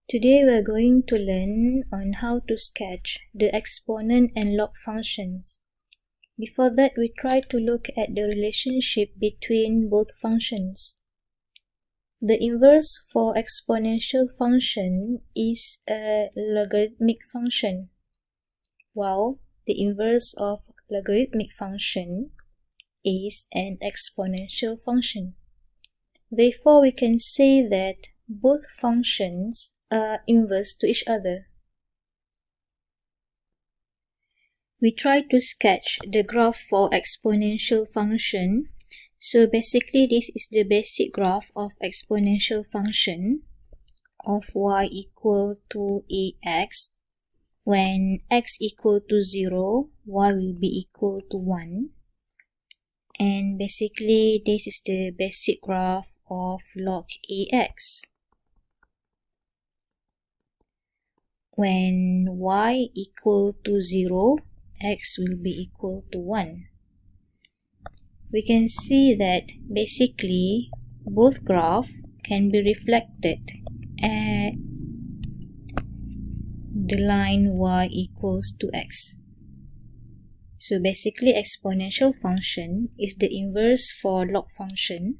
Today we're going to learn on how to sketch the exponent and log functions. Before that, we try to look at the relationship between both functions. The inverse for exponential function is a logarithmic function, while the inverse of logarithmic function is an exponential function. Therefore, we can say that both functions are inverse to each other. We try to sketch the graph for exponential function. So basically, this is the basic graph of exponential function of y equal to ax. When x equal to 0, y will be equal to 1. And basically, this is the basic graph of log ax. When y equal to 0, x will be equal to 1. We can see that basically both graphs can be reflected at the line y equals to x. So basically exponential function is the inverse for log function,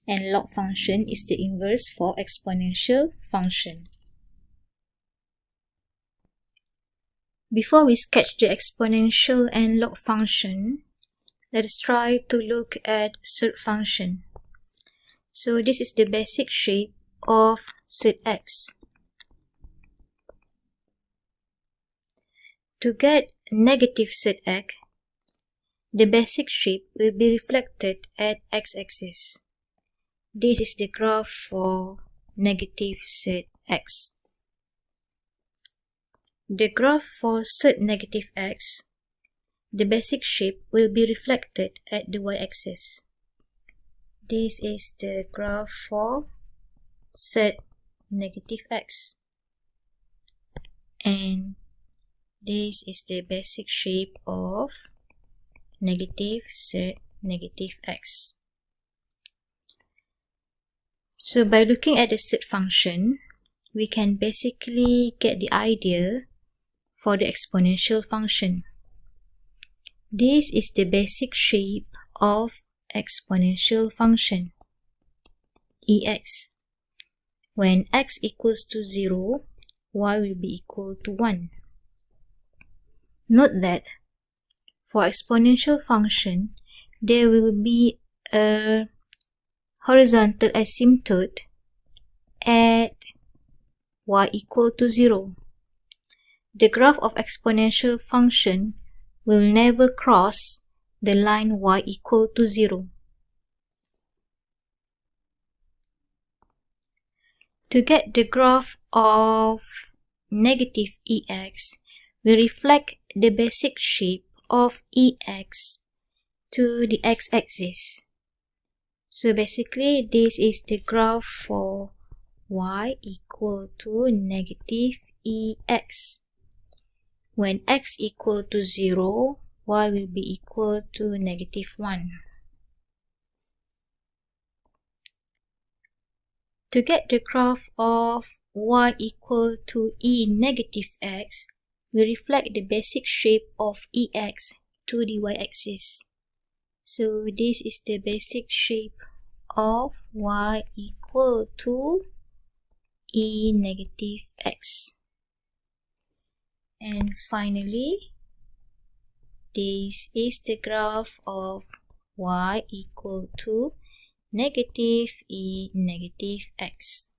and log function is the inverse for exponential function. Before we sketch the exponential and log function, let us try to look at surd function. So this is the basic shape of surd x. To get negative surd x, the basic shape will be reflected at x-axis. This is the graph for negative surd x. The graph for surd negative x, the basic shape will be reflected at the y-axis. This is the graph for surd negative x. And this is the basic shape of negative surd negative x. So by looking at the surd function, we can basically get the idea for the exponential function. This is the basic shape of exponential function, ex. When x equals to 0, y will be equal to 1. Note that for exponential function, there will be a horizontal asymptote at y equal to 0. The graph of exponential function will never cross the line y equal to 0. To get the graph of negative ex, we reflect the basic shape of ex to the x-axis. So basically, this is the graph for y equal to negative ex. When x equal to 0, y will be equal to negative 1. To get the graph of y equal to negative x, we reflect the basic shape of ex to the y-axis. So this is the basic shape of y equal to negative x. And finally, this is the graph of y equal to negative negative x.